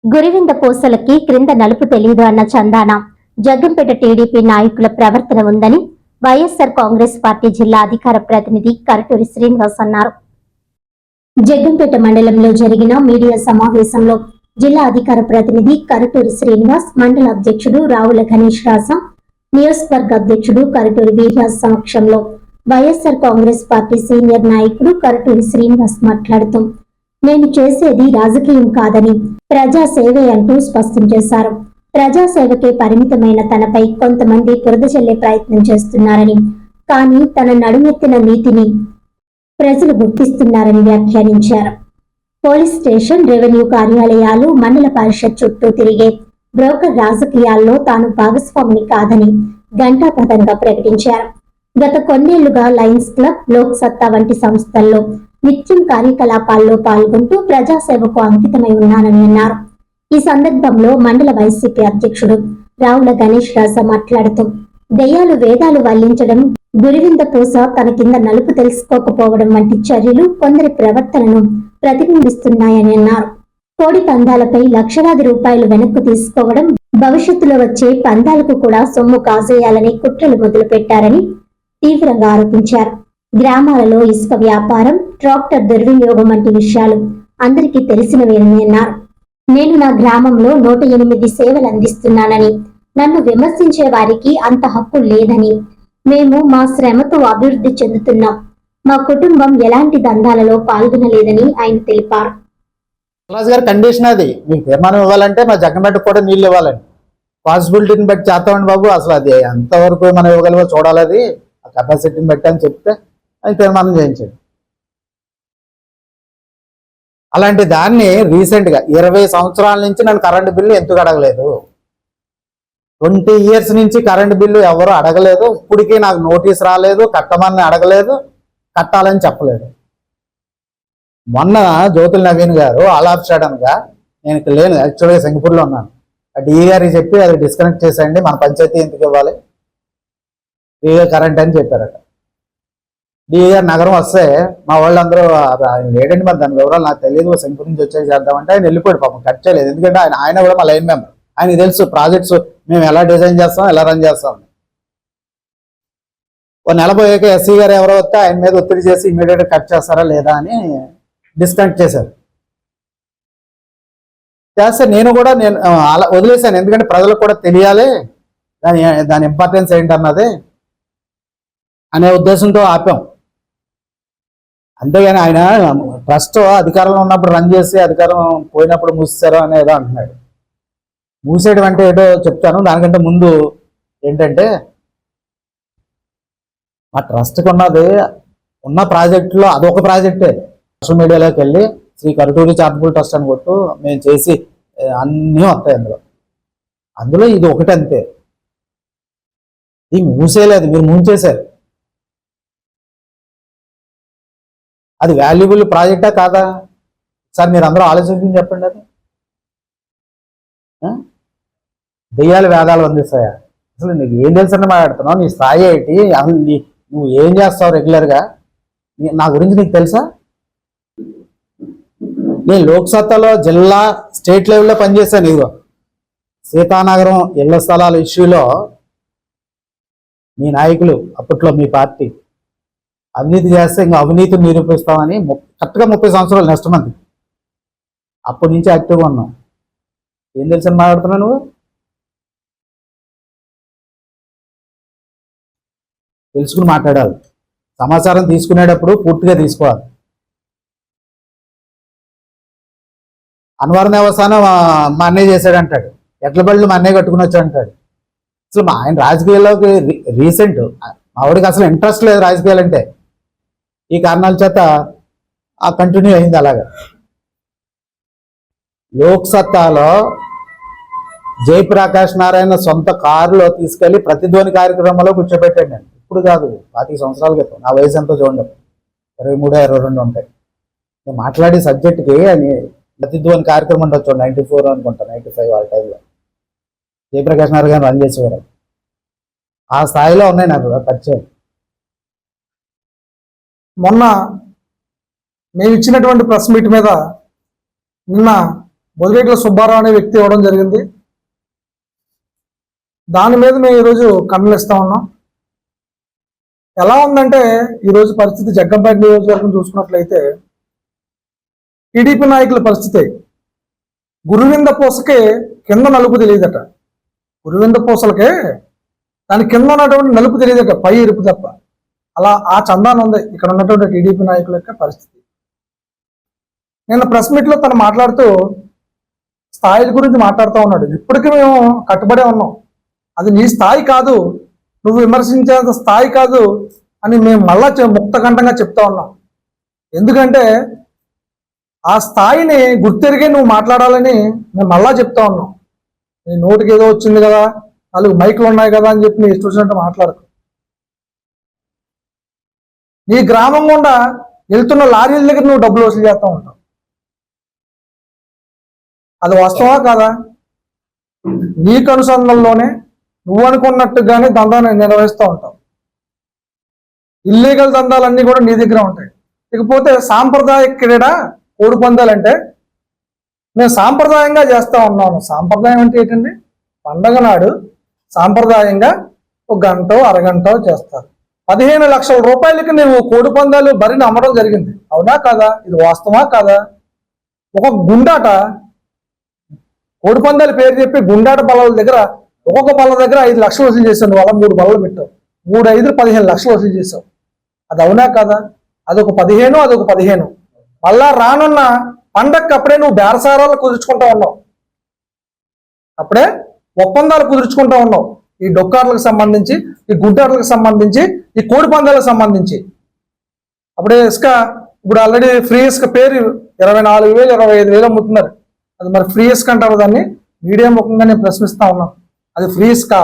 గురివింద పూసలకి క్రింద నలుపు తెలియదు అన్న చందాన జగ్గంపేట టీడీపీ నాయకుల ప్రవర్తన ఉందని వైఎస్ఆర్ కాంగ్రెస్ పార్టీ జిల్లా అధికార ప్రతినిధి కరటూరి శ్రీనివాస్ అన్నారు. జగ్గంపేట మండలంలో జరిగిన మీడియా సమావేశంలో జిల్లా అధికార ప్రతినిధి కరటూరి శ్రీనివాస్, మండల అధ్యక్షుడు రావుల గణేష్ రాజా, నియోజకవర్గ అధ్యక్షుడు కరటూరి వీర్రాజ్ సమక్షంలో వైఎస్ఆర్ కాంగ్రెస్ పార్టీ సీనియర్ నాయకుడు కరటూరి శ్రీనివాస్ మాట్లాడుతూ నేను చేసేది రాజకీయం కాదని ప్రజాసేవే అంటూ స్పష్టం చేశారు. ప్రజాసేవకే పరిమితమైన తనపై కొంతమంది బురద చల్లే ప్రయత్నం చేస్తున్నారని, కానీ తన నడుమెత్తిన నీతిని ప్రజలు గుర్తిస్తున్నారని వ్యాఖ్యానించారు. పోలీస్ స్టేషన్, రెవెన్యూ కార్యాలయాలు, మండల పరిషత్ చుట్టూ తిరిగే బ్రోకర్ రాజకీయాల్లో తాను భాగస్వామిని కాదని ఘంటాపథంగా ప్రకటించారు. గత కొన్నేళ్లుగా లయన్స్ క్లబ్, లోక్ సత్తా వంటి సంస్థల్లో నిత్యం కార్యకలాపాల్లో పాల్గొంటూ ప్రజాసేవకు అంకితమై ఉన్నానని అన్నారు. ఈ సందర్భంలో మండల వైసీపీ అధ్యక్షుడు రావుల గణేష్ రాజా మాట్లాడుతూ దెయ్యాలు వేదాలు వల్లించడం, గురివింద పూస తన కింద నలుపు తెలుసుకోకపోవడం వంటి చర్యలు కొందరి ప్రవర్తనను ప్రతిబింబిస్తున్నాయని అన్నారు. కోడి పందాలపై లక్షలాది రూపాయలు వెనక్కు తీసుకోవడం, భవిష్యత్తులో వచ్చే పందాలకు కూడా సొమ్ము కాజేయాలని కుట్రలు మొదలుపెట్టారని తీవ్రంగా ఆరోపించారు. గ్రామాలలో ఇసుక వ్యాపారం, ట్రాక్టర్ దుర్వినియోగం వంటి విషయాలు అందరికీ తెలిసినవేనని అన్నారు. నేను నా గ్రామంలో 108 సేవలు అందిస్తున్నానని, నన్ను విమర్శించే వారికి అంత హక్కు లేదని, మేము మా శ్రమతో అభివృద్ధి చెందుతున్నాం, మా కుటుంబం ఎలాంటి దందాలలో పాల్గొనలేదని ఆయన తెలిపారు. కండిషన్ అది మీకు తీర్మానం ఇవ్వాలంటే మా జగ్గంపేట కూడా నీళ్ళు ఇవ్వాలండి. పాసిబిలిటీని బట్టి చేస్తామండి బాబు. అసలు అది ఎంతవరకు మనం ఇవ్వగలవో చూడాలి. అది ఆ కెపాసిటీని బట్టి అని చెప్తే అది తీర్మానం చేయించండి. అలాంటి దాన్ని రీసెంట్గా 20 సంవత్సరాల నుంచి నన్ను కరెంటు బిల్లు ఎందుకు అడగలేదు? 20 years నుంచి కరెంటు బిల్లు ఎవరు అడగలేదు. ఇప్పటికీ నాకు నోటీస్ రాలేదు, కట్టమని అడగలేదు, కట్టాలని చెప్పలేదు. మొన్న జ్యోతుల నవీన్ గారు ఆల్ ఆఫ్ సడన్ గా, నేను ఇక్కడ లేను, యాక్చువల్గా సింగపూర్లో ఉన్నాను, డిఈ గారికి చెప్పి అది డిస్కనెక్ట్ చేసేయండి, మన పంచాయతీ ఎందుకు ఇవ్వాలి, ఫ్రీగా కరెంట్ అని చెప్పారట. డిఈ గారు నగరం వస్తే మా వాళ్ళందరూ ఆయన లేడండి, మరి దాని వివరాలు నాకు తెలియదు, సింగపూర్ నుంచి వచ్చేసి చేద్దామంటే ఆయన వెళ్ళిపోయాడు. పాపం కట్ చేయలేదు, ఎందుకంటే ఆయన కూడా మా లైన్ మెంబర్, ఆయనకి తెలుసు ప్రాజెక్ట్స్ మేము ఎలా డిజైన్ చేస్తాం, ఎలా రన్ చేస్తాం. ఓ నెల పోయాక ఎస్సీ గారు ఎవరో వస్తే ఆయన మీద ఒత్తిడి చేసి ఇమీడియట్గా కట్ చేస్తారా లేదా అని డిస్కనెక్ట్ చేశారు. చేస్తే నేను అలా వదిలేశాను, ఎందుకంటే ప్రజలకు కూడా తెలియాలి దాని ఇంపార్టెన్స్ ఏంటన్నది అనే ఉద్దేశంతో ఆపాం. అంతేగాని ఆయన ట్రస్ట్ అధికారంలో ఉన్నప్పుడు రన్ చేసి అధికారం పోయినప్పుడు మూసేశారు అని ఏదో అంటున్నాడు. మూసేయడం అంటే ఏదో చెప్తాను. దానికంటే ముందు ఏంటంటే ఆ ట్రస్ట్కి ఉన్నది ఉన్న ప్రాజెక్టులో అదొక ప్రాజెక్టే. సోషల్ మీడియాలోకి వెళ్ళి శ్రీ కరటూరి చారిటబుల్ ట్రస్ట్ అని కొట్టు, మేము చేసి అన్నీ వస్తాయి అందులో ఇది ఒకటి అంతే. ఇది మూసేయలేదు, మీరు ముంచేశారు. అది వాల్యుబుల్ ప్రాజెక్టా కాదా? సార్ మీరు అందరూ ఆలోచించి చెప్పండి. అది దెయ్యాలు వేదాలు అందిస్తాయా? అసలు నీకు ఏం తెలుసని మాట్లాడుతున్నావు? నీ స్థాయి ఏంటి? అసలు నువ్వు ఏం చేస్తావు రెగ్యులర్గా? నా గురించి నీకు తెలుసా? నేను లోక్సత్తాలో జిల్లా స్టేట్ లెవెల్లో పనిచేశాను. ఇదిగో సీతానగరం ఇళ్ల స్థలాల ఇష్యూలో మీ నాయకులు అప్పట్లో మీ పార్టీ అవినీతి చేస్తే ఇంకా అవినీతిని నిరూపిస్తామని కరెక్ట్గా 30 సంవత్సరాలు నెక్స్ట్ మంత్ అప్పటి నుంచి యాక్టివ్గా ఉన్నాం. ఏం తెలుసని మాట్లాడుతున్నావు నువ్వు? తెలుసుకుని మాట్లాడాలి. సమాచారం తీసుకునేటప్పుడు పూర్తిగా తీసుకోవాలి. అన్వర్ దేవస్థానం మా అన్నయ్య చేశాడంటాడు, ఎడ్ల బళ్ళు మా అన్నయ్య కట్టుకుని వచ్చాడంటాడు. అసలు ఆయన రాజకీయాల్లోకి రీసెంట్ మా వాడికి అసలు ఇంట్రెస్ట్ లేదు రాజకీయాలంటే. ఈ కారణాల చేత కంటిన్యూ అయింది. అలాగా లోక్సత్తాలో జయప్రకాష్ నారాయణ సొంత కారులో తీసుకెళ్లి ప్రతిధ్వని కార్యక్రమంలో కూర్చోబెట్టాడు. నేను ఇప్పుడు కాదు, 25 సంవత్సరాల క్రితం. నా వయసు ఎంతో చూడండి, 23, 22 ఉంటాయి. నేను మాట్లాడే సబ్జెక్ట్కి అని ప్రతిధ్వని కార్యక్రమం ఉండొచ్చు, 94 అనుకుంటా, 95 ఆ టైంలో జయప్రకాష్ నారాయణ రన్ చేసేవారు. ఆ స్థాయిలో ఉన్నాయి నాకు పరిచయం. మొన్న మేము ఇచ్చినటువంటి ప్రెస్ మీట్ మీద నిన్న బొదిరేట్ల సుబ్బారావు అనే వ్యక్తి ఇవ్వడం జరిగింది. దాని మీద మేము ఈరోజు ఖండనిస్తా ఉన్నాం. ఎలా ఉందంటే ఈరోజు పరిస్థితి జగ్గంపేట నియోజకవర్గం చూసుకున్నట్లయితే టీడీపీ నాయకుల పరిస్థితి గురువింద పూసకే కింద నలుపు తెలియదట. గురువింద పూసలకే దాని కింద ఉన్నటువంటి నలుపు తెలియదట, పై ఎరుపు తప్ప. అలా ఆ చందానం ఉంది ఇక్కడ ఉన్నటువంటి టీడీపీ నాయకుల యొక్క పరిస్థితి. నిన్న ప్రెస్ మీట్లో తను మాట్లాడుతూ స్థాయిల గురించి మాట్లాడుతూ ఉన్నాడు. ఇప్పటికీ మేము కట్టుబడే ఉన్నాం, అది నీ స్థాయి కాదు, నువ్వు విమర్శించేంత స్థాయి కాదు అని మేము మళ్ళా ముక్తకంఠంగా చెప్తా ఉన్నాం. ఎందుకంటే ఆ స్థాయిని గుర్తెరిగే నువ్వు మాట్లాడాలని మేము మళ్ళా చెప్తా ఉన్నాం. నీ నోటికి ఏదో వచ్చింది కదా, 4 మైకులు ఉన్నాయి కదా అని చెప్పి నీ ఇష్టం వచ్చినట్టు మాట్లాడకు. నీ గ్రామం గుండా వెళ్తున్న లారీల దగ్గర నువ్వు డబ్బులు వసూలు చేస్తూ ఉంటావు. అది వాస్తవా కాదా? నీకు అనుసంధానంలోనే నువ్వు అనుకున్నట్టుగానే దందాన్ని నిర్వహిస్తూ ఉంటావు. ఇల్లీగల్ దందాలన్నీ కూడా నీ దగ్గర ఉంటాయి. ఇకపోతే సాంప్రదాయ క్రీడ కోడి పందాలంటే మేము సాంప్రదాయంగా చేస్తూ ఉన్నాము. సాంప్రదాయం అంటే ఏంటండి? పండగ నాడు సాంప్రదాయంగా 1 గంట అరగంట చేస్తారు. 15 లక్షల రూపాయలకి నువ్వు కోడి పందాలు బరిని అమ్మడం జరిగింది. అవునా కాదా? ఇది వాస్తవా కాదా? ఒక గుండాట కోడి పందాల పేరు చెప్పి గుండాట బల్లల దగ్గర ఒక్కొక్క బల్ల దగ్గర 5 లక్షలు వసూలు చేశావు. వాళ్ళ 3 బల్లలు పెట్టావు. 3, 5, 15 లక్షలు వసూలు చేసావు. అది అవునా కాదా? అదొక 15, అదొక 15. మళ్ళా రానున్న పండగకి అప్పుడే నువ్వు బేరసారాలు కుదుర్చుకుంటా ఉన్నావు, అప్పుడే ఒప్పందాలు కుదుర్చుకుంటా ఉన్నావు. ఈ డొక్కాట్లకు సంబంధించి, ఈ గుడ్డాట్లకు సంబంధించి, ఈ కోడి పందాలకు సంబంధించి. అప్పుడే ఇసుక ఇప్పుడు ఆల్రెడీ ఫ్రీ ఇసుక పేరు 24,000, 25,000 అమ్ముతున్నారు. అది మరి ఫ్రీ ఇసుక అంటారు దాన్ని? మీడియా ముఖంగా నేను ప్రశ్నిస్తా ఉన్నాను. అది ఫ్రీ ఇసుక